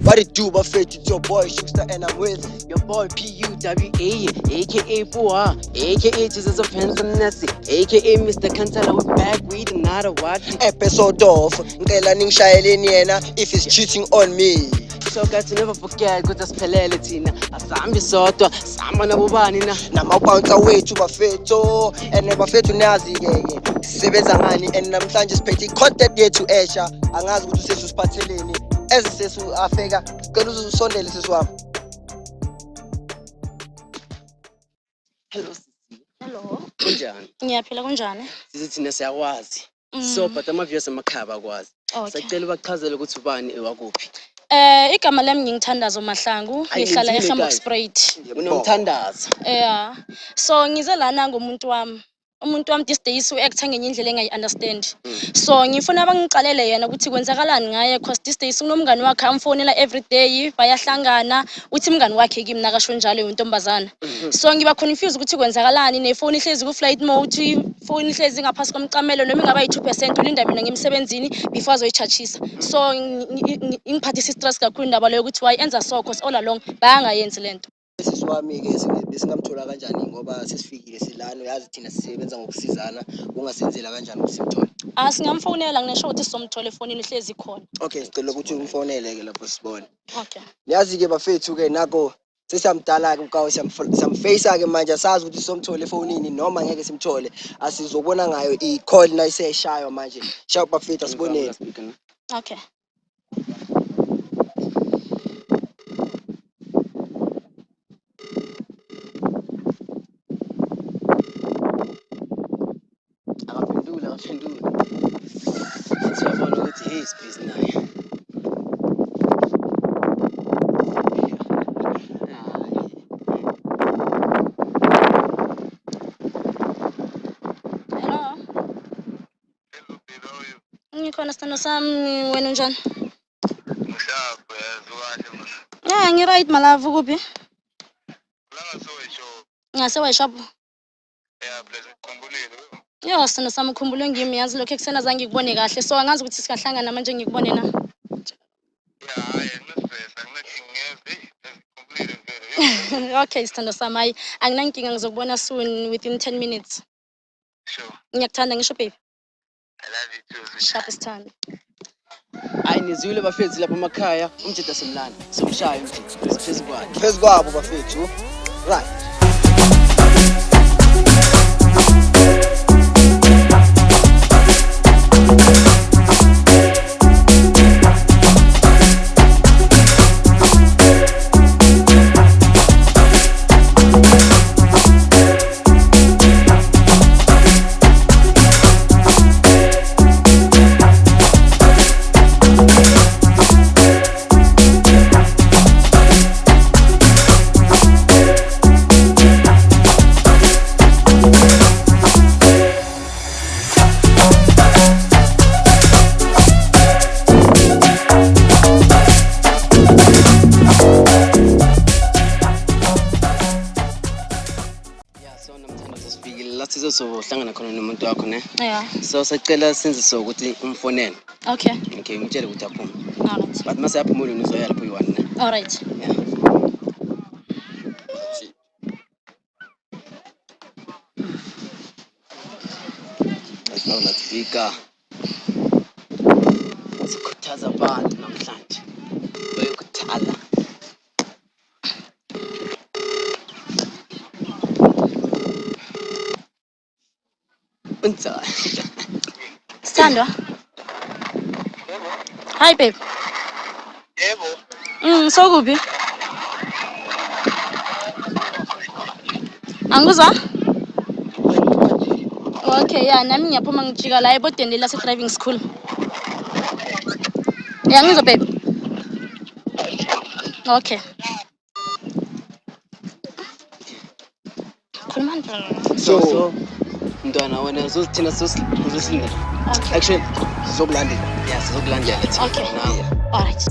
What it do, Buffett? It's your boy Schuster and I'm with your boy PUWA, aka Pua, aka Jesus of Handsomness, aka Mr. Kantala. We're back with another what? episode of NGCELA NINGISHAYELENI YENA if he's cheating on me. So guys, never forget ukuthi asiphelele thina asambi sodwa sama nabobani na Namabouncer wethu bafethu and bafethu niyazi-ke sisebenza ngani and namhlanje siphethe i-content yethu esha angazi ukuthi usesiphatheleni ezisesu afeka cela usondele sisi wami. hello sisi. Hello. Kunjani? Ngiyaphila kunjani? Sisi thina siyakwazi. So but ama-viewers emakhaya bakwazi. Okay. Sacela ubachazele ukuthi ubani ewakuphi. Igama lami ngingithandazo Mahlangu, ngihlala eHamboksprate. Unomthandazo. Yeah. So ngize lana ngomuntu wami. Umuntu wami these days u-act ngenye indlela engayi-understand. So ngifuna bangiqalele yena ukuthi kwenzakalani ngaye because these days unomngani wakhe amfonela every day bayahlangana uthi umngani wakhe kimi nakasho njalo uyintombazana. So ngiba confused ukuthi kwenzakalani nefoni ihlezi ku flight mode, phone ihlezi ngaphasi komcamelo noma ingaba yi2% ulinda mina ngemsebenzini before azoyichachisa. So ngiphathisa stress kakhulu indaba leyo ukuthi why enza so cause all along bayangayenzi lento. Sisi wami-ke besingamthola kanjani ngoba sesifikile silana uyazi thina sisebenza ngokusizana ungasenzela kanjani ukuthi simthole. Singamfonela nginesho ukuthi sizomthola efonini ihlezi khona. Okay, sicela ukuthi umfonele-ke lapho sibone. Okay. Niyazi-ke bafethu-ke nako sesiyamdala-ke ukawo siyamfacea-ke manje asazi ukuthi somthole efonini noma ngeke simthole asizobona ngayo i-call nayiseshaywa manje shaya bafethu asiboneni. Okay. Akaphendula. Siyabona ukuthi hey space naye. Ngikhona sithando sami, wena unjani? Ngishapho yaziwahle manje. Yeah, ngi-right malavu kuphi? La ngasoyisho. Ngase-workshop. Yeah, pleasure ukukhumbulile. Yo, sithando sami ukhumbule ngimi yazi lokho ekusena zange ngikubone kahle. So angazi ukuthi singahlangana manje ngikubone na. Yeah, hayi nginestress, anginakinga ukukhumbulile vele. Okay, sithando sami, hayi anginankinga ngizokubona soon within 10 minutes. Sure. Ngiyakuthanda ngisho baby. I love you too. Sharp sithando. Hayi nizwile bafethu lapha emakhaya umjeda semlanda. Somshaya umjeda phezu kwakhe. Phezu kwabo bafethu. Right. Sizohlangana khona nomuntu wakho ne. Yeah. So sacela senze so ukuthi umfonele. Okay. Okay, umtshele ukuthi aphuma. Alright. But mase yaphumula nizoya lapho uyi1 ne. Alright. Yeah. Now let's fika. Sikhuthaza abantu namhlanje. Bayokuthala. Unza. Sithandwa. Hi babe. Yebo. Sokuphi? Anguzwa? Okay, yeah, nami ngiyaphuma ngijika la ebodeni lase driving school. Yeah, ngizwa babe. Okay. So Ndwana wena uzothina uzosilindela. Actually sizokulandela. Yeah, sizokulandela thina. Okay. Now. Alright.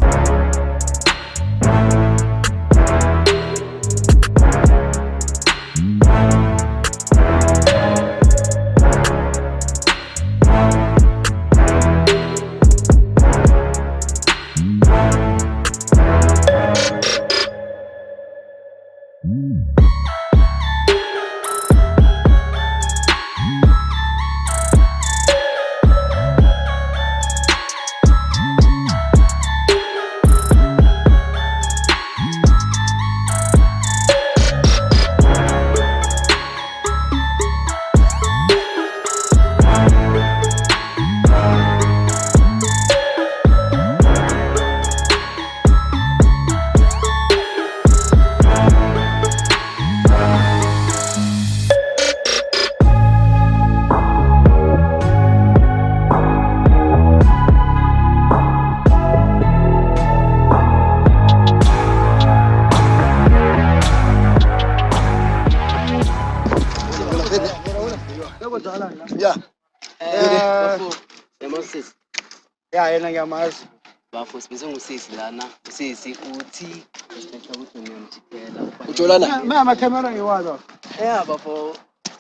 Yeah, yena ngiyamazi. Bafo sibize ngusisi lana. Usisi uthi especially ukuthi ngiyamjikela. Ujolana. Mama camera ngiwazo. Yeah, bafo.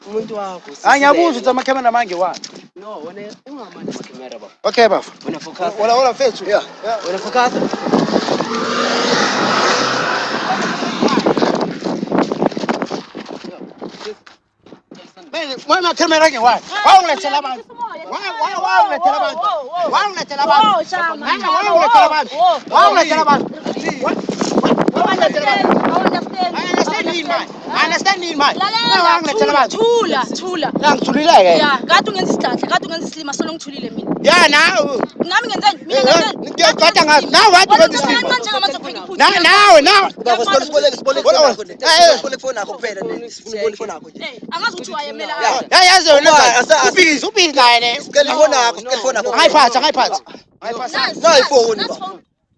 Umuntu wakho. Angiyabuza ukuthi ama camera manje wani. No, wena ungamanje ama camera bafo. Okay bafo. Wena focus. Wala mfethu. Yeah. Wena focus. Mama camera ngiwani. Wawulethela abantu. Wawulethela abantu. Wawulethela abantu. Mama wawulethela abantu. Wawulethela abantu. Understand yini manje? Thula. Ngithulile Yeah, kade ungenza isidladla, kade ungenza isilima solo ngithulile mina. Yeah, nawe. Nami ngenzeni? Mina ngenzeni? Ngiyaqeda ngazi. Nawe wathi wenza isilima. Nawe. Baba siboleke phone yakho kuphela sifuna phone yakho nje. Angazi ukuthi wayemela. Yazi wena. Ubhizi naye ne. Sicela phone yakho. Ngayiphatha. Nayi phone baba.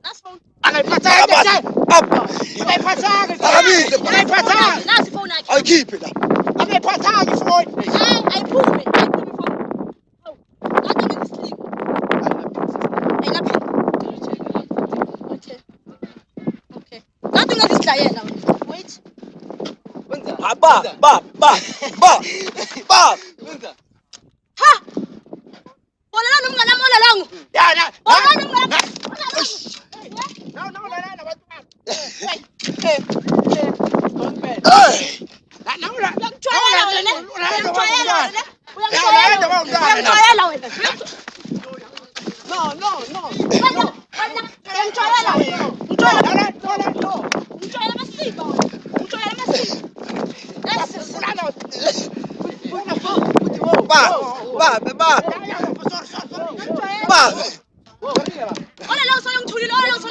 Nasi phone. Angayiphatha. Nasi phone yakhe. Ayikhiphe la. Angayiphatha ifoni. Ayiphume phone. Hawu. Kade ungenza isilima. Lapha. Okay. Kade ungenza isidlayela wena. Wait. Ba. Ha! Wala nomngane wami olalongo. Yeah. Wala nomngane.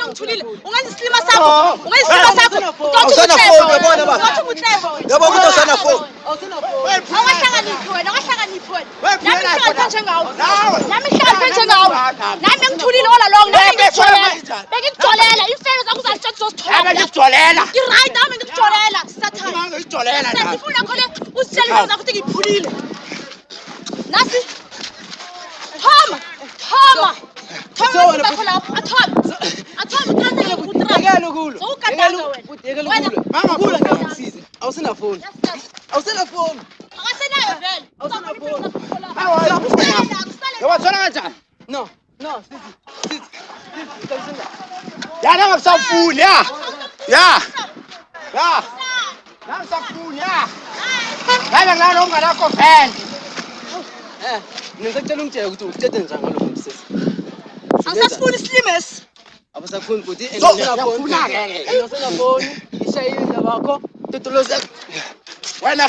Ngithulile ungenza isilima sakho Awusana phone yabona ba yabo ukuthi awusana phone awuhlakaniphi wena nami ngihlakaniphe ngawo nami ngithulile ola long nami ngikujolela ifebe zakho uzazithola i-right nami ngikujolela sisathana ngifuna khona usitshele zakho ukuthi ngiphulile nasi Thoma bakho lapho athoma uqathele ukutraka Yekela kulo. Sowugadanga wena Mama kula ngiyamsiza. Awusina phone. akasenayo vele Awusina phone. Yawathola kanjani? No, sisi. Ya nangisafuni ya. Nangisafuni ya. Ngale ngalo ongalakho vele. Ngisacela ungitshela ukuthi ucede njani ngalokho msisi. angisafuni islimesi Abasafuni ukuthi Ngiyafuna-ke. engasena phone, ishayile indaba yakho, totoloza. Wena.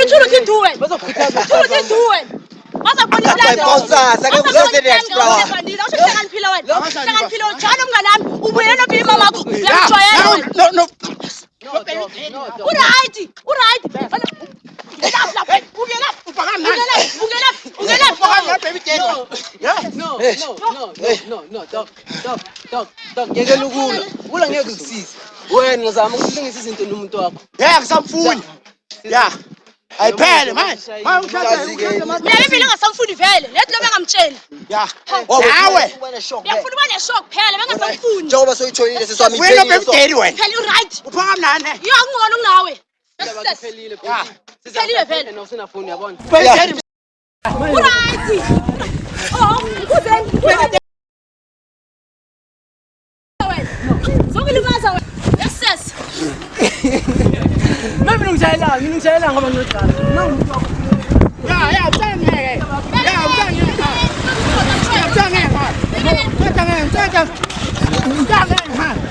uthula uthi duwe Bazokhuthaza. bazabona Ayipawusasa ke uzoze next flower. uhlakaniphile wena uhlakaniphile njalo mnganami ubuye nobhili mamakho uyamjwayela wena No. uright Dog, yekela ukula ngeke ukusize. Wena ngizama ukulungisa izinto nomuntu wakho. Yeah, ngisamfuni. Yeah. Ayiphele manje. mina impilo engasamfuni vele lethi lo bengamtsheli Yeah. Nawe ngiyafuna uba neshock phela bengasamfuni njengoba soyitholile seswami Wena bemdeli wena. phela uright Uphaka nani? yo akungcono kunawe Indaba iphelile Yeah. futhi. Phelile vele. Wena usina phone yabona. uright ngikuzeni zokulimaza wena yes Mina ngishayela ngoba ngiyocala. Yeah, mtangeke.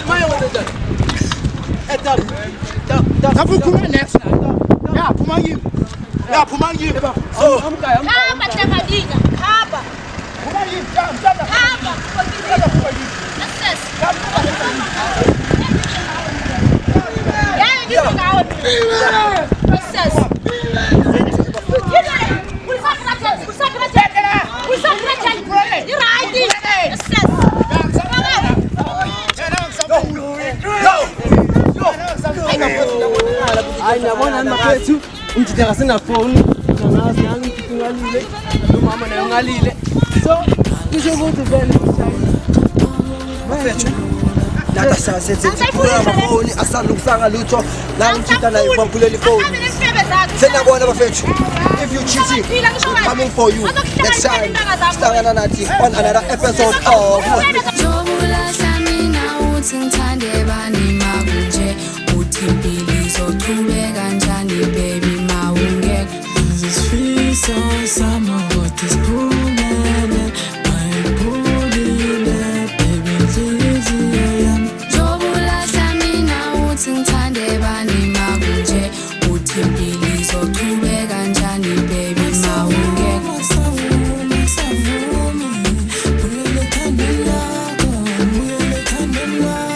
Maya wena njani? Nafukhuma next. Yeah, phuma yimi. So, hamba hlakadinga hamba phuma yimi. Mtanda. hamba yes yeah ngawe yes Hayi nabona mafethu umjideka sina phone. Nangazi ngalile nomama naye ngalile so kusho ukuthi vele Bafethu nata sasenze iphula amafoni asalukusanga lutho la ngithita naye bamphuleli phone senabona bafethu if you cheating we're coming for you next time sihlangana nathi on another episode of Jobula samina uthi ngithande bani makunje uthi impilo izoqhubeka kanjani baby mawungeke This free so summer what is pulling my pulling baby Jobula samina uthi ngithande bani makunje uthi impilo izoqhubeka kanjani baby mawungeke We're the